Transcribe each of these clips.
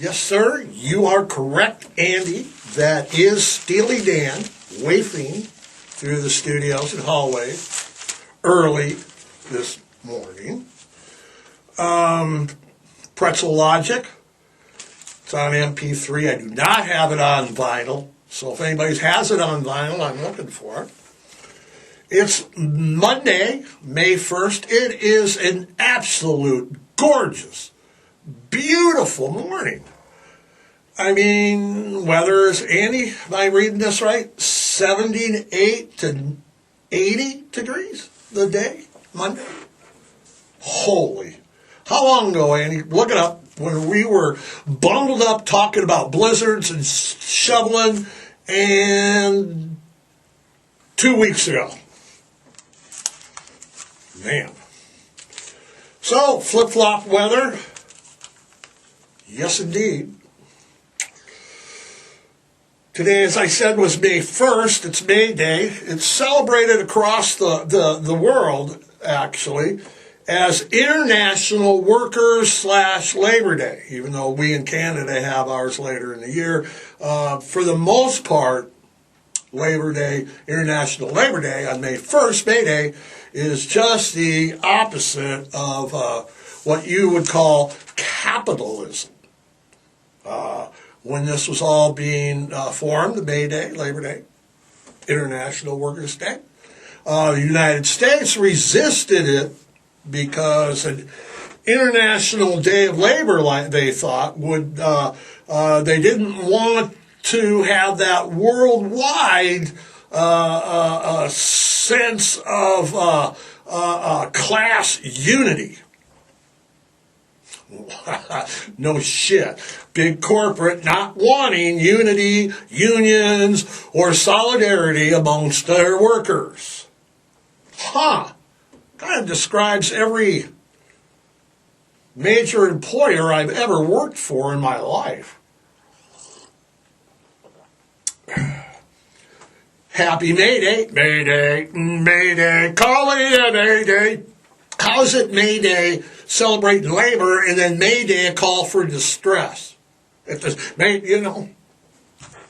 Yes, sir, you are correct, Andy. That is Steely Dan wafting through the studios and hallways early this morning. Pretzel Logic. It's on MP3. I do not have it on vinyl. So if anybody has it on vinyl, I'm looking for it. It's Monday, May 1st. It is an absolute gorgeous, beautiful morning. I mean, weather is, Andy, am I reading this right? 78 to 80 degrees the day, Monday. Holy. How long ago, Andy? Look it up. When we were bundled up talking about blizzards and shoveling, and 2 weeks ago. Man. So, flip-flop weather. Yes, indeed. Today, as I said, was May 1st. It's May Day. It's celebrated across the world, actually, as International Workers / Labor Day, even though we in Canada have ours later in the year. For the most part, Labor Day, International Labor Day on May 1st, May Day, is just the opposite of what you would call capitalism. When this was all being formed, May Day, Labor Day, International Workers' Day, the United States resisted it because an International Day of Labor, like they thought, would they didn't want to have that worldwide sense of class unity. No shit. Big corporate not wanting unity, unions, or solidarity amongst their workers. Kind of describes every major employer I've ever worked for in my life. Happy May Day, May Day, May Day, call it a May Day. How's it May Day celebrating labor and then May Day a call for distress? If this,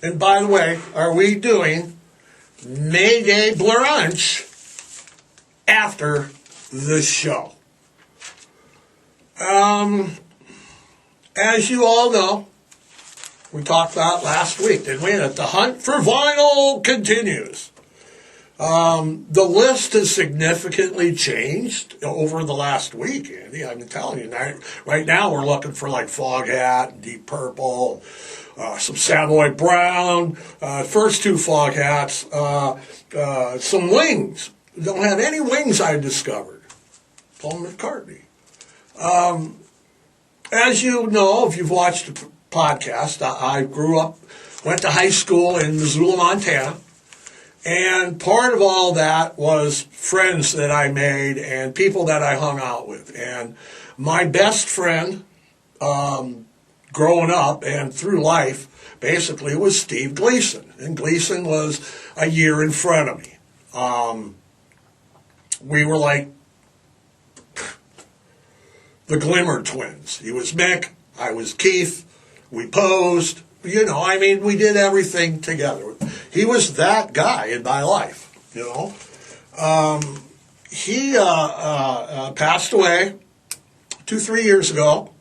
And by the way, are we doing May Day brunch after the show? As you all know, we talked about last week, didn't we? That the hunt for vinyl continues. The list has significantly changed over the last week, Andy. I'm telling you, right now we're looking for like Foghat, Deep Purple, some Savoy Brown, first two Foghats, some Wings. Don't have any Wings I discovered. Paul McCartney. As you know, if you've watched the podcast, I grew up, went to high school in Missoula, Montana. And part of all that was friends that I made and people that I hung out with. And my best friend growing up and through life basically was Steve Gleason. And Gleason was a year in front of me. We were like the Glimmer twins. He was Mick, I was Keith. We posed. We did everything together. He was that guy in my life, He passed away 2-3 years ago,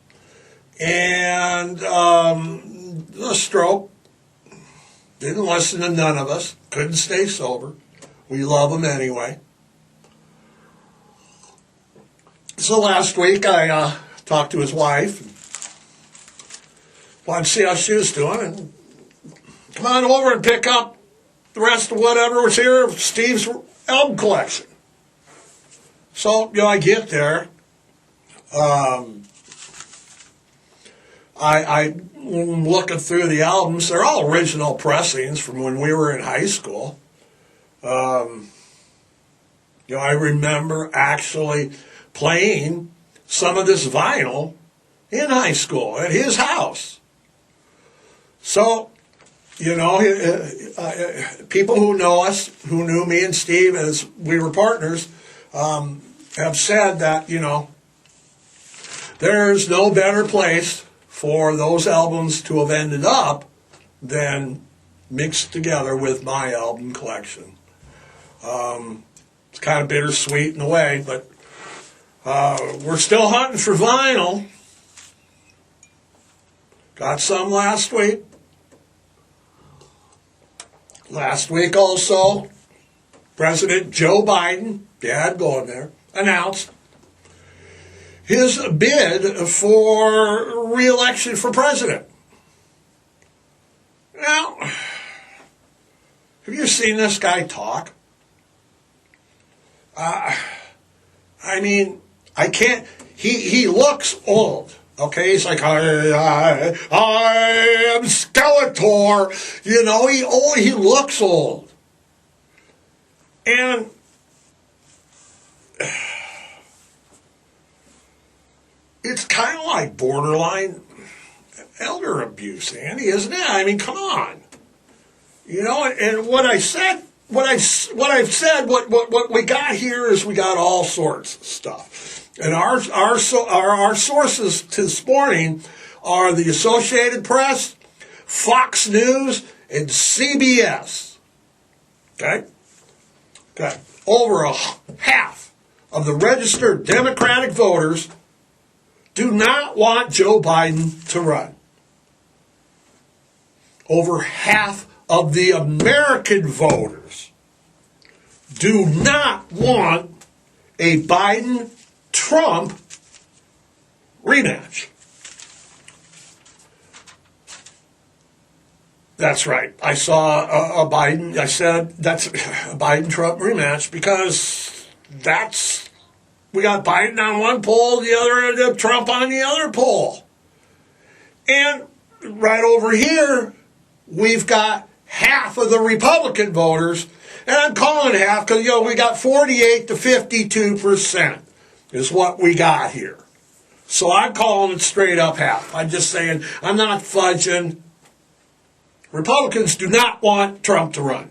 and a stroke. Didn't listen to none of us. Couldn't stay sober. We love him anyway. So last week I talked to his wife. Wanted to see how she was doing, and come on over and pick up the rest of whatever was here of Steve's album collection. So, I get there. I'm looking through the albums. They're all original pressings from when we were in high school. I remember actually playing some of this vinyl in high school at his house. So, people who know us, who knew me and Steve as we were partners, have said that, there's no better place for those albums to have ended up then mixed together with my album collection. It's kind of bittersweet in a way, but we're still hunting for vinyl. Got some last week. Last week also, President Joe Biden, yeah, going there, announced his bid for re-election for president. Now, have you seen this guy talk? I mean, I can't, he looks old. Okay, he's like, I am Skeletor. You know, he looks old. And it's kind of like borderline elder abuse, Andy, isn't it? I mean, come on. You know, and what I've said, what we got here is we got all sorts of stuff. And our sources this morning are the Associated Press, Fox News, and CBS. Okay? Okay. Over half of the registered Democratic voters do not want Joe Biden to run. Over half of the American voters do not want a Biden-Trump rematch. That's right. I saw I said that's a Biden-Trump rematch because we got Biden on one pole, the other, Trump on the other pole. And right over here, we've got half of the Republican voters, and I'm calling half because, we got 48 to 52% is what we got here. So I'm calling it straight up half. I'm just saying, I'm not fudging. Republicans do not want Trump to run.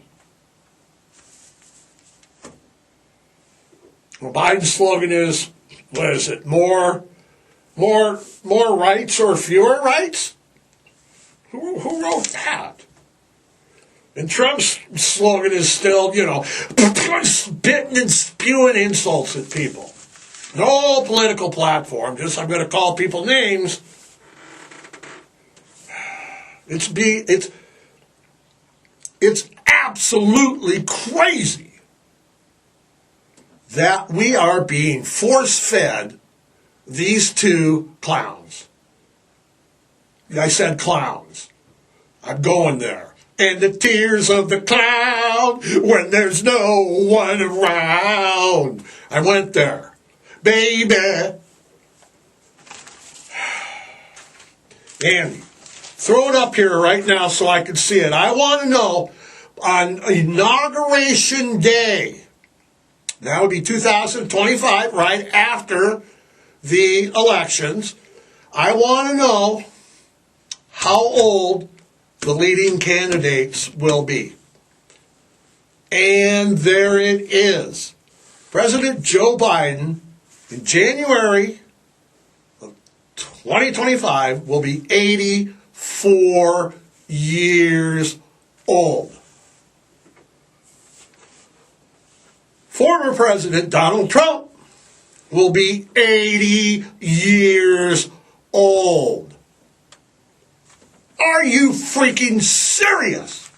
Well, Biden's slogan is, what is it, more rights or fewer rights? Who wrote that? And Trump's slogan is still, spitting and spewing insults at people. No political platform, just I'm going to call people names. It's absolutely crazy that we are being force-fed these two clowns. I said clowns. I'm going there. And the tears of the clown when there's no one around. I went there. Baby. Andy, throw it up here right now so I can see it. I want to know, on Inauguration Day, that would be 2025, right after the elections, I want to know how old the leading candidates will be. And there it is. President Joe Biden, in January of 2025, will be 84 years old. Former President Donald Trump will be 80 years old. Are you freaking serious?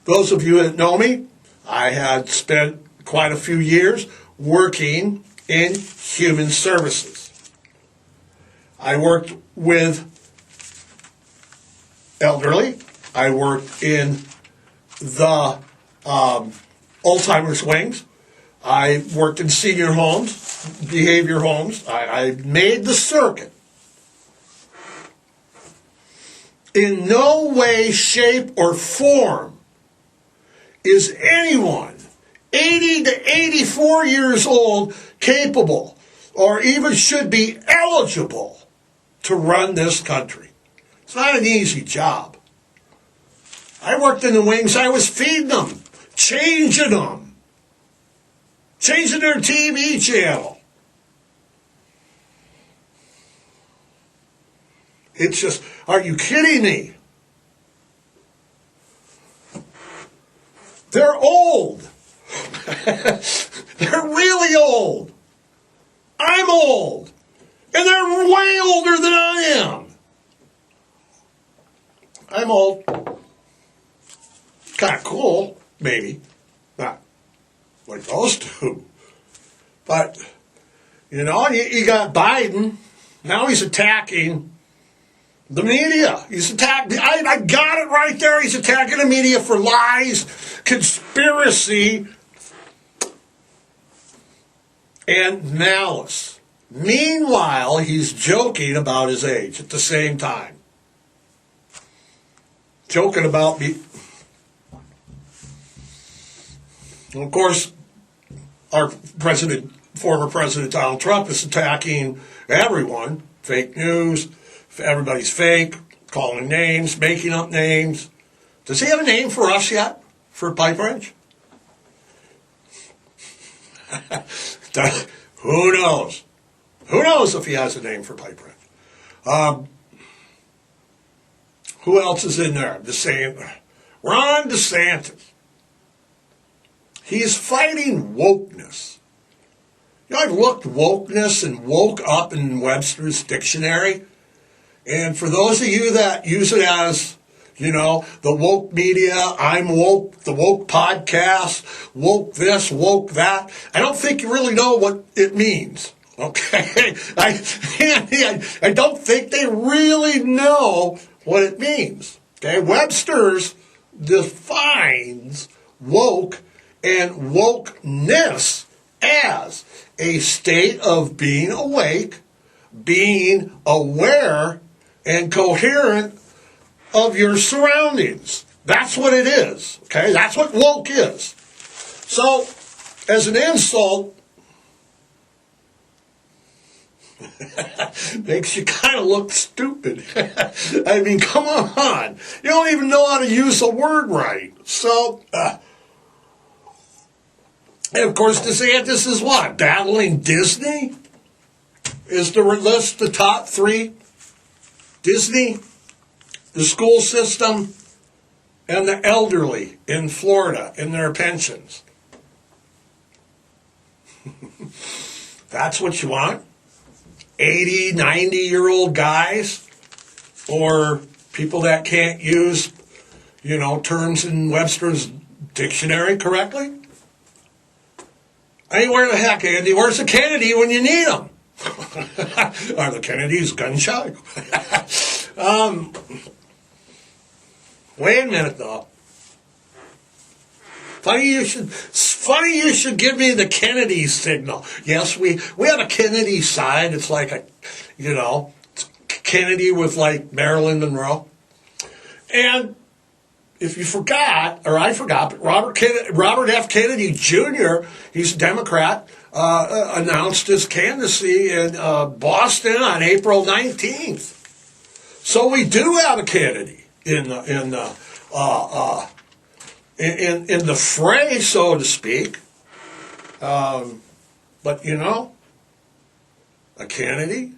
Those of you that know me, I had spent quite a few years working in human services. I worked with elderly. I worked in the Alzheimer's wings. I worked in senior homes, behavior homes. I made the circuit. In no way, shape, or form is anyone 80 to 84 years old capable or even should be eligible to run this country. It's not an easy job. I worked in the wings. I was feeding them, changing their TV channel. It's just, are you kidding me? They're old. They're really old. I'm old. And they're way older than I am. I'm old. Kind of cool, maybe. Not like those two. But, you know, you got Biden. Now he's attacking the media. He's attacking. I got it right there. He's attacking the media for lies, conspiracy, and malice. Meanwhile, he's joking about his age at the same time. Joking about me. Of course, our former President Donald Trump is attacking everyone. Fake news. Everybody's fake. Calling names. Making up names. Does he have a name for us yet? For Pipewrench? Who knows? Who knows if he has a name for Pipewrench? Who else is in there? Ron DeSantis. He's fighting wokeness. You know, I've looked wokeness and woke up in Webster's dictionary. And for those of you that use it as, you know, the woke media, I'm woke, the woke podcast, woke this, woke that, I don't think you really know what it means. Okay? I don't think they really know what it means. Okay? Webster's defines woke and wokeness as a state of being awake, being aware, and coherent of your surroundings. That's what it is. Okay? That's what woke is. So, as an insult, makes you kind of look stupid. I mean, come on. You don't even know how to use a word right. So, and of course, DeSantis is what? Battling Disney? Is the list the top three? Disney, the school system, and the elderly in Florida in their pensions. That's what you want? 80, 90-year-old guys? Or people that can't use, you know, terms in Webster's dictionary correctly? I mean, where the heck, Andy? Where's the Kennedy when you need them? Are the Kennedys gun shy? Wait a minute, though. Funny you should give me the Kennedy signal. Yes, we have a Kennedy sign. It's like a, you know, it's Kennedy with like Marilyn Monroe. And if you forgot, or I forgot, but Robert F. Kennedy Jr., he's a Democrat, announced his candidacy in Boston on April 19th. So we do have a Kennedy in the fray, so to speak. But you know, a Kennedy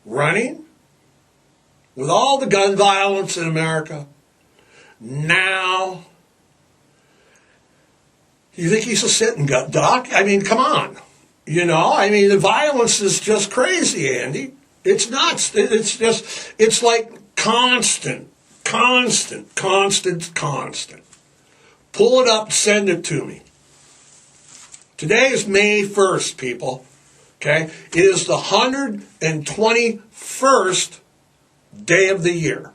running with all the gun violence in America. Now, you think he's a sitting duck? I mean, come on. You know, I mean, the violence is just crazy, Andy. It's nuts. It's like constant. Pull it up, send it to me. Today is May 1st, people. Okay? It is the 121st day of the year.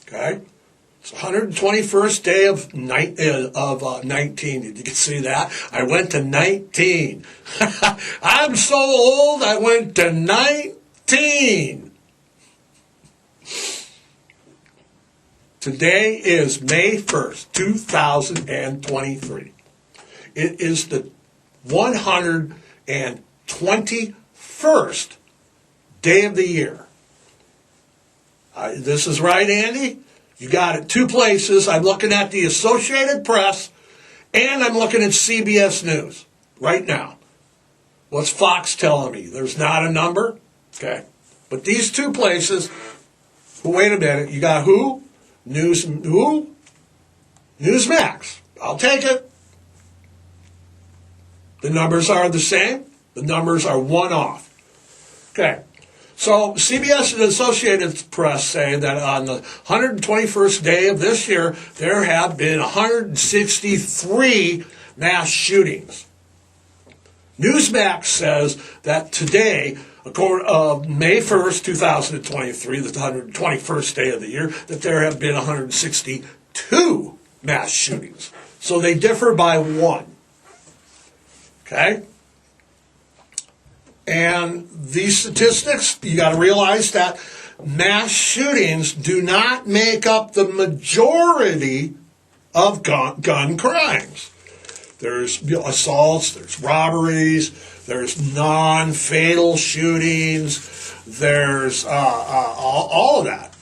Okay? It's the 121st day of 19. Did you see that? I went to 19. I'm so old, I went to 19. Today is May 1st, 2023. It is the 121st day of the year. This is right, Andy? You got it two places. I'm looking at the Associated Press and I'm looking at CBS News right now. What's Fox telling me? There's not a number? Okay. But these two places, wait a minute, you got who? Newsmax. I'll take it. The numbers are the same. The numbers are one off. Okay. So CBS and Associated Press say that on the 121st day of this year, there have been 163 mass shootings. Newsmax says that today, May 1st, 2023, the 121st day of the year, that there have been 162 mass shootings. So they differ by one. Okay? And these statistics, you got to realize that mass shootings do not make up the majority of gun crimes. There's assaults, there's robberies, there's non-fatal shootings, there's all of that.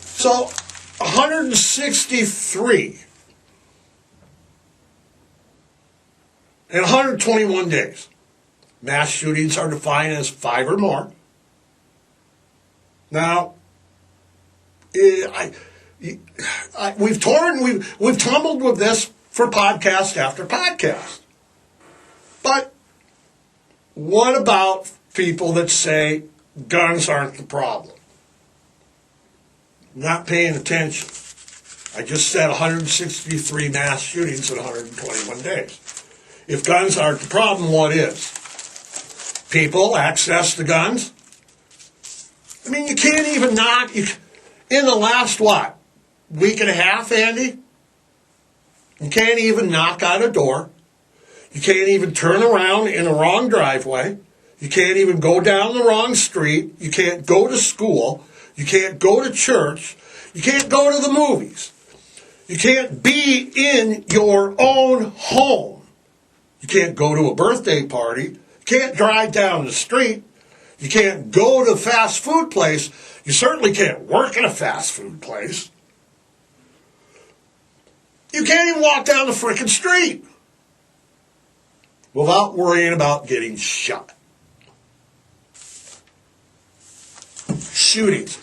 So 163 in 121 days. Mass shootings are defined as 5 or more. Now, we've tumbled with this for podcast after podcast. But what about people that say guns aren't the problem? Not paying attention. I just said 163 mass shootings in 121 days. If guns aren't the problem, what is? People access to guns? I mean, you can't even knock. In the last, week and a half, Andy? You can't even knock on a door. You can't even turn around in the wrong driveway. You can't even go down the wrong street. You can't go to school. You can't go to church. You can't go to the movies. You can't be in your own home. You can't go to a birthday party. You can't drive down the street. You can't go to a fast food place. You certainly can't work in a fast food place. You can't even walk down the frickin' street without worrying about getting shot. Shootings.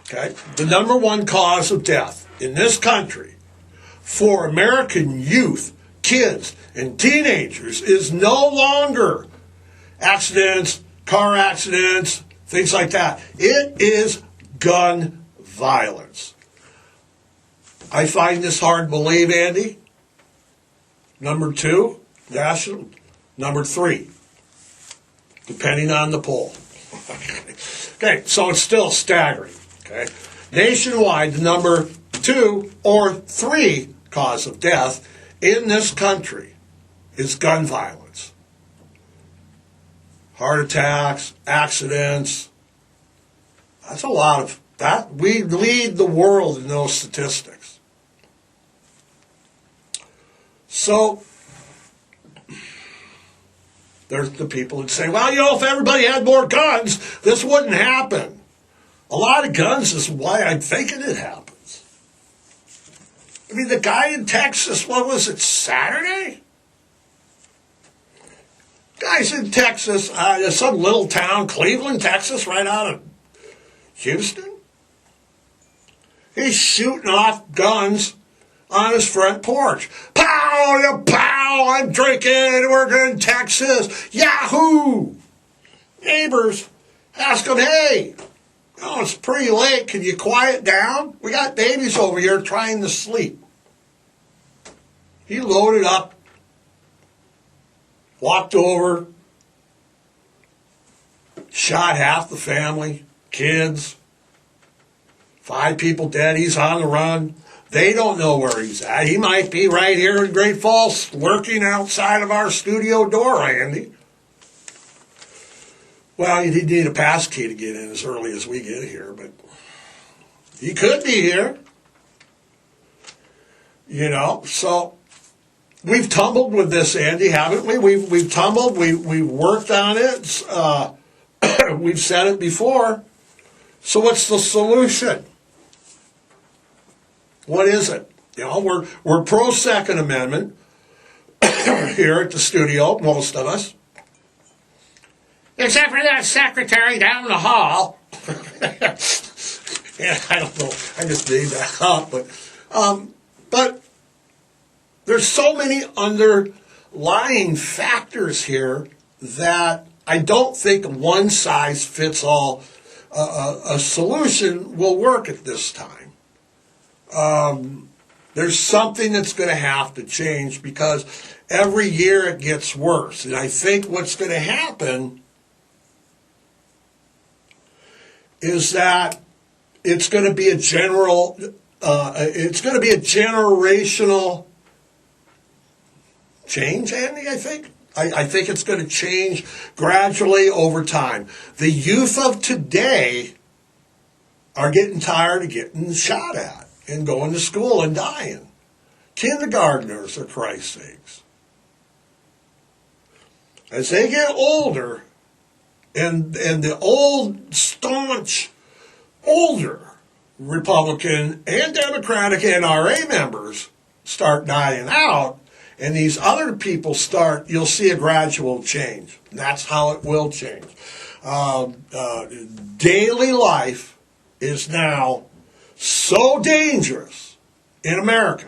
Okay? The number one cause of death in this country for American youth, kids, and teenagers is no longer accidents, car accidents, things like that. It is gun violence. I find this hard to believe, Andy. Number 2, national. Number 3, depending on the poll. Okay, so it's still staggering. Okay, nationwide, the number 2 or 3 cause of death in this country is gun violence. Heart attacks, accidents. That's a lot of that. We lead the world in those statistics. So there's the people that say, well, if everybody had more guns, this wouldn't happen. A lot of guns is why I'm thinking it happens. I mean, the guy in Texas, what was it, Saturday? Guy's in Texas, some little town, Cleveland, Texas, right out of Houston. He's shooting off guns on his front porch. Pow, pow, I'm drinking, we're in Texas. Yahoo! Neighbors ask him, hey, it's pretty late, can you quiet down? We got babies over here trying to sleep. He loaded up, walked over, shot half the family, kids, 5 people dead. He's on the run. They don't know where he's at. He might be right here in Great Falls, lurking outside of our studio door, Andy. Well, you need a pass key to get in as early as we get here, but he could be here. So we've tumbled with this, Andy, haven't we? We've tumbled. We've worked on it. We've said it before. So what's the solution? What is it? We're pro Second Amendment here at the studio, most of us. except for that secretary down the hall. Yeah, I don't know. I just made that up, but there's so many underlying factors here that I don't think one size fits all a solution will work at this time. There's something that's going to have to change because every year it gets worse. And I think what's going to happen is that it's going to be a generational change, Andy, I think. I think it's going to change gradually over time. The youth of today are getting tired of getting shot at and going to school and dying. Kindergartners, for Christ's sakes. As they get older, and the old, staunch, older Republican and Democratic NRA members start dying out, and these other people you'll see a gradual change. That's how it will change. Daily life is now so dangerous in America.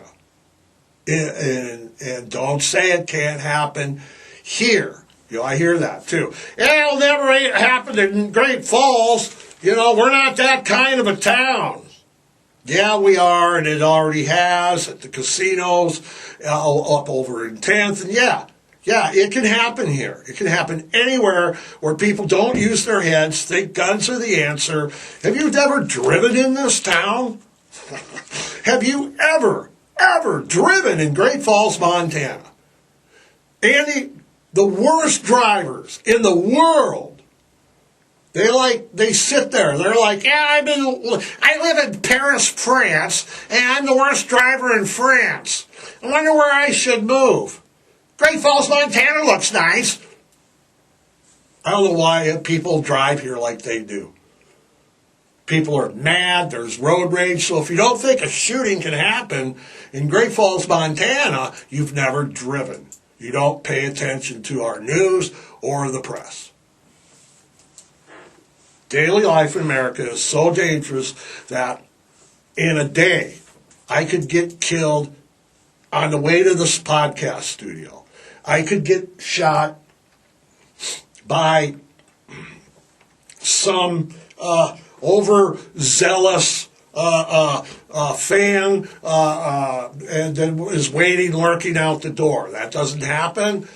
And don't say it can't happen here. I hear that too. It'll never happen in Great Falls. We're not that kind of a town. Yeah, we are, and it already has at the casinos up over in 10th. And yeah, it can happen here. It can happen anywhere where people don't use their heads, think guns are the answer. Have you ever driven in this town? Have you ever driven in Great Falls, Montana? Andy, the worst drivers in the world, they sit there. They're like, yeah, I live in Paris, France, and I'm the worst driver in France. I wonder where I should move. Great Falls, Montana looks nice. I don't know why people drive here like they do. People are mad. There's road rage. So if you don't think a shooting can happen in Great Falls, Montana, you've never driven. You don't pay attention to our news or the press. Daily life in America is so dangerous that in a day, I could get killed on the way to this podcast studio. I could get shot by some overzealous fan and then is waiting, lurking out the door. That doesn't happen.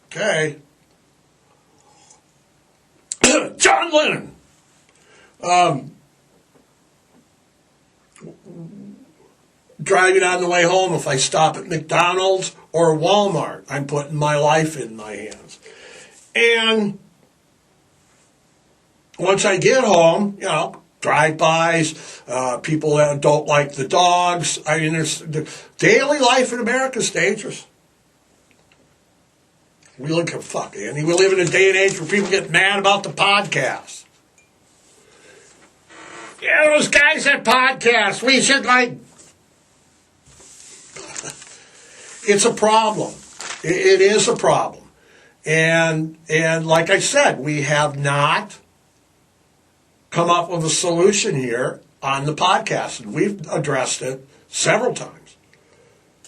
Okay. John Lennon. Driving on the way home, if I stop at McDonald's or Walmart, I'm putting my life in my hands. And once I get home, drive-bys, people that don't like the dogs. The daily life in America is dangerous. We live in a day and age where people get mad about the podcast. Yeah, those guys at podcasts, we should it's a problem. It is a problem. And like I said, we have not come up with a solution here on the podcast. And we've addressed it several times.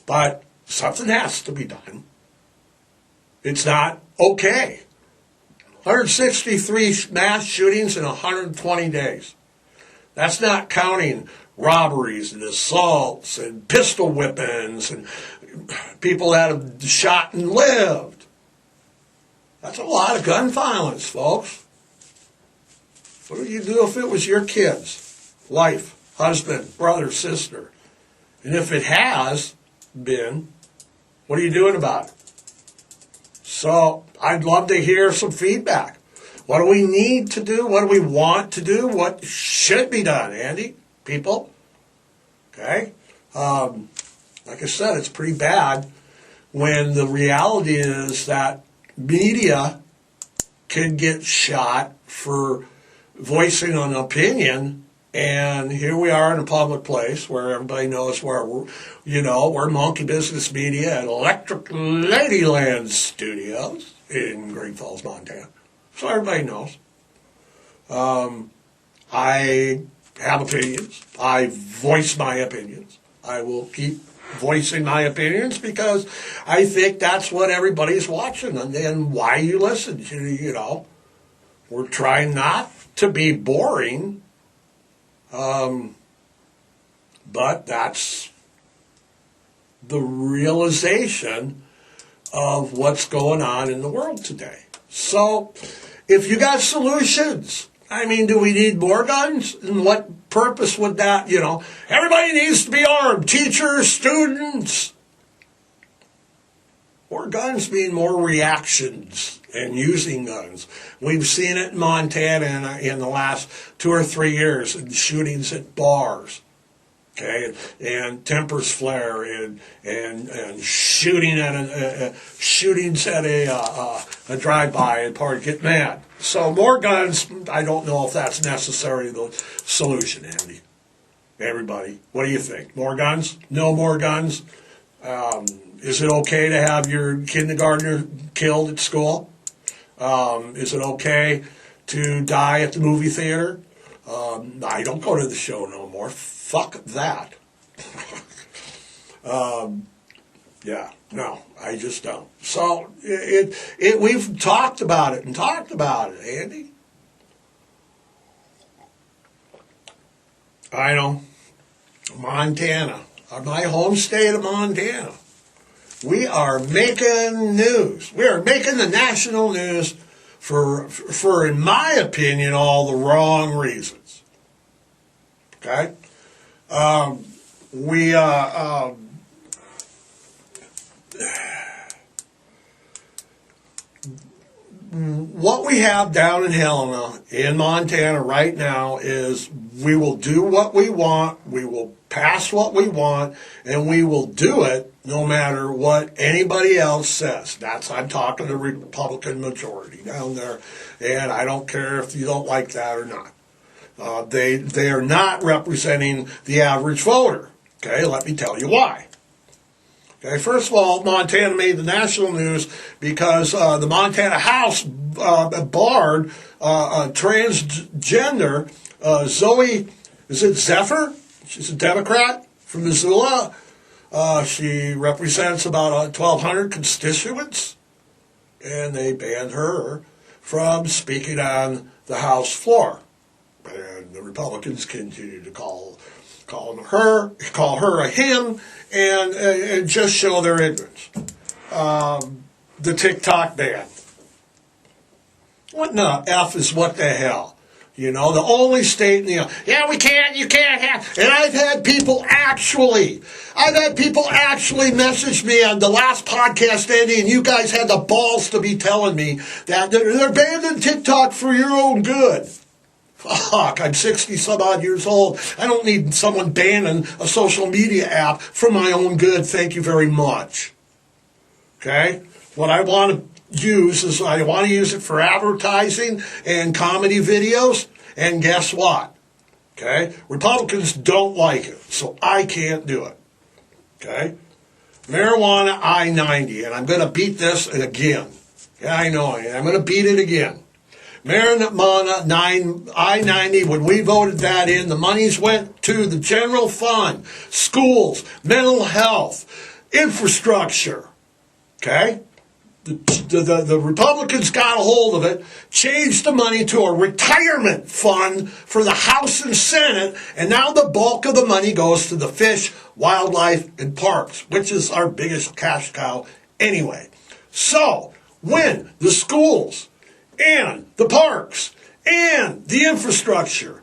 But something has to be done. It's not okay. 163 mass shootings in 120 days. That's not counting robberies and assaults and pistol whippings and people that have shot and lived. That's a lot of gun violence, folks. What would you do if it was your kids, wife, husband, brother, sister? And if it has been, what are you doing about it? So I'd love to hear some feedback. What do we need to do? What do we want to do? What should be done, Andy? People? Okay? Like I said, it's pretty bad when the reality is that media can get shot for voicing an opinion, and here we are in a public place where everybody knows we're Monkey Business Media at Electric Ladyland Studios in Great Falls, Montana. So everybody knows. I have opinions. I voice my opinions. I will keep voicing my opinions because I think that's what everybody's watching and why you listen. You know, we're trying not to be boring, but that's the realization of what's going on in the world today. So, if you got solutions, I mean, do we need more guns? And what purpose would that, you know? Everybody needs to be armed. Teachers, students. More guns mean more reactions and using guns. We've seen it in Montana in the last 2 or 3 years in shootings at bars. Okay, and tempers flare and shooting at shootings at a drive-by and party get mad. So more guns. I don't know if that's necessarily the solution, Andy. Everybody, what do you think? More guns? No more guns? Is it okay to have your kindergartner killed at school? Is it okay to die at the movie theater? I don't go to the show no more. Fuck that. Yeah, no, I just don't. So we've talked about it, Andy. I know. Montana, my home state of Montana. We are making news. We are making the national news for in my opinion, all the wrong reasons. Okay? What we have down in Helena, in Montana right now, is we will do what we want, we will pass what we want, and we will do it no matter what anybody else says. I'm talking the Republican majority down there, and I don't care if you don't like that or not. They are not representing the average voter. Okay, let me tell you why. Okay, first of all, Montana made the national news because the Montana House barred transgender Zoe, is it Zephyr? She's a Democrat from Missoula. She represents about 1,200 constituents, and they banned her from speaking on the House floor. And the Republicans continue to call her a him, and just show their ignorance. The TikTok ban. What in the F is what the hell? You know, the only state in the... Yeah, you can't have... And I've had people actually message me on the last podcast, Andy, and you guys had the balls to be telling me that they're banning TikTok for your own good. Fuck, I'm 60-some-odd years old. I don't need someone banning a social media app for my own good. Thank you very much. Okay? What I want to use is I want to use it for advertising and comedy videos. And guess what? Okay? Republicans don't like it, so I can't do it. Okay? Marijuana I-90, and I'm going to beat this again. Yeah, I know, I'm going to beat it again. Marijuana I-90, when we voted that in, the monies went to the general fund, schools, mental health, infrastructure. Okay? The Republicans got a hold of it, changed the money to a retirement fund for the House and Senate, and now the bulk of the money goes to the fish, wildlife, and parks, which is our biggest cash cow anyway. So, when the schools and the parks and the infrastructure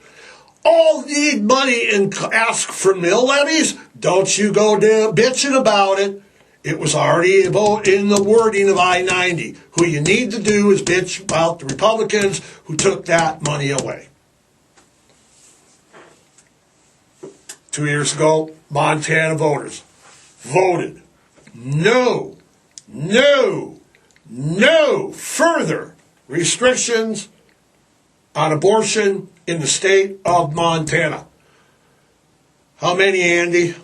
all need money and ask for mill levies, don't you go bitching about it. It was already in the wording of I-90. Who you need to do is bitch about the Republicans who took that money away. 2 years ago, Montana voters voted no further restrictions on abortion in the state of Montana. How many, Andy?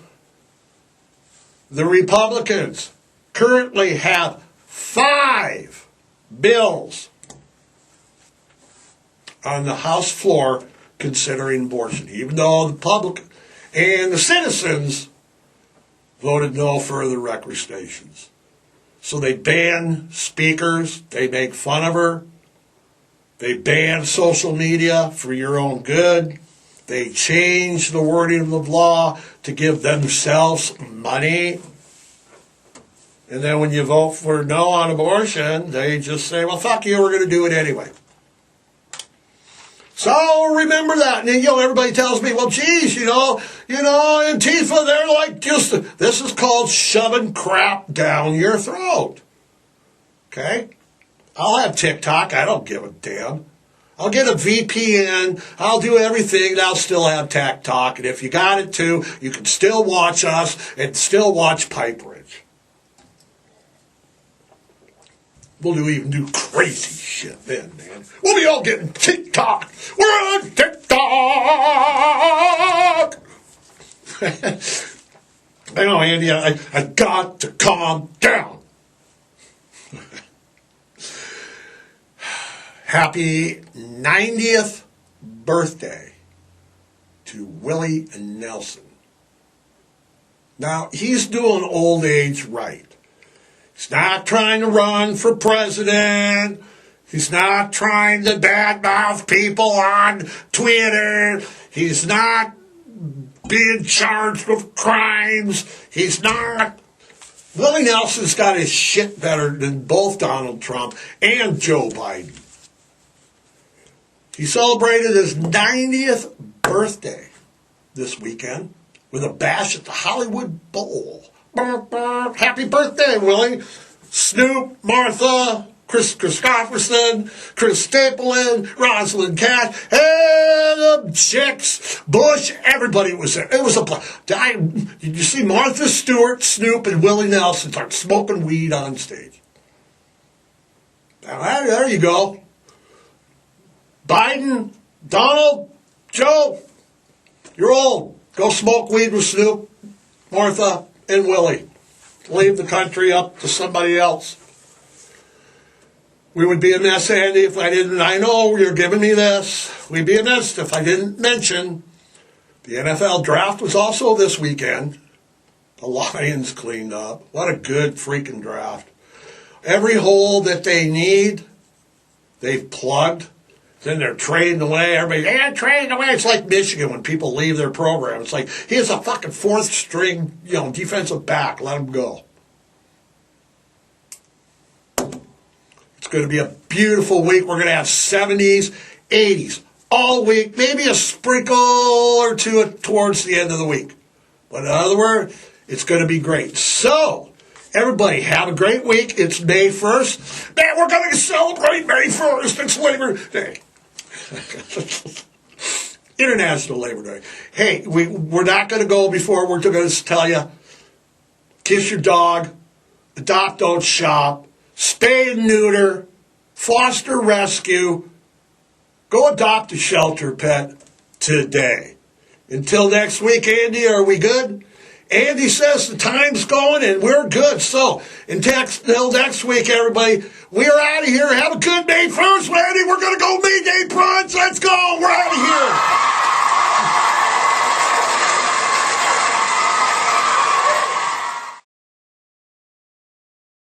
The Republicans currently have 5 bills on the House floor considering abortion, even though the public and the citizens voted no further registrations. So they ban speakers, they make fun of her, they ban social media for your own good, they change the wording of the law to give themselves money. And then when you vote for no on abortion, they just say, well, fuck you, we're going to do it anyway. So remember that. And then, everybody tells me, well, geez, Antifa, they're like this is called shoving crap down your throat. Okay? I'll have TikTok. I don't give a damn. I'll get a VPN. I'll do everything. And I'll still have TikTok. And if you got it too, you can still watch us and still watch Pipewrench. We'll even do crazy shit then, man. We'll be all getting TikTok. We're on TikTok. I know, Andy, I got to calm down. Happy 90th birthday to Willie Nelson. Now, he's doing old age right. He's not trying to run for president. He's not trying to badmouth people on Twitter. He's not being charged with crimes. He's not. Willie Nelson's got his shit better than both Donald Trump and Joe Biden. He celebrated his 90th birthday this weekend with a bash at the Hollywood Bowl. Happy birthday, Willie. Snoop, Martha, Chris Christopherson, Chris Stapleton, Rosalind Cash, and the chicks, Bush, everybody was there. It was a did you see Martha Stewart, Snoop, and Willie Nelson start smoking weed on stage? Now, there you go. Biden, Donald, Joe, you're old. Go smoke weed with Snoop, Martha, and Willie. Leave the country up to somebody else. We would be a mess, Andy, if I didn't. I know you're giving me this. We'd be a mess if I didn't mention the NFL draft was also this weekend. The Lions cleaned up. What a good freaking draft. Every hole that they need, they've plugged. Then they're trading away. Everybody, trading away. It's like Michigan when people leave their program. It's like, here's a fucking fourth string, defensive back. Let him go. It's going to be a beautiful week. We're going to have 70s, 80s all week. Maybe a sprinkle or two towards the end of the week. But in other words, it's going to be great. So, everybody, have a great week. It's May 1st. Man, we're going to celebrate May 1st. It's Labor Day. International Labor Day. Hey, we're not going to go before. We're going to tell you, kiss your dog, adopt, don't shop, spay and neuter, foster rescue, go adopt a shelter pet today. Until next week, Andy, are we good? Andy says the time's going and we're good. So, until next week, everybody, we are out of here. Have a good May 1st, Andy. We're going to go meet Dave Brunch. Let's go. We're out of here.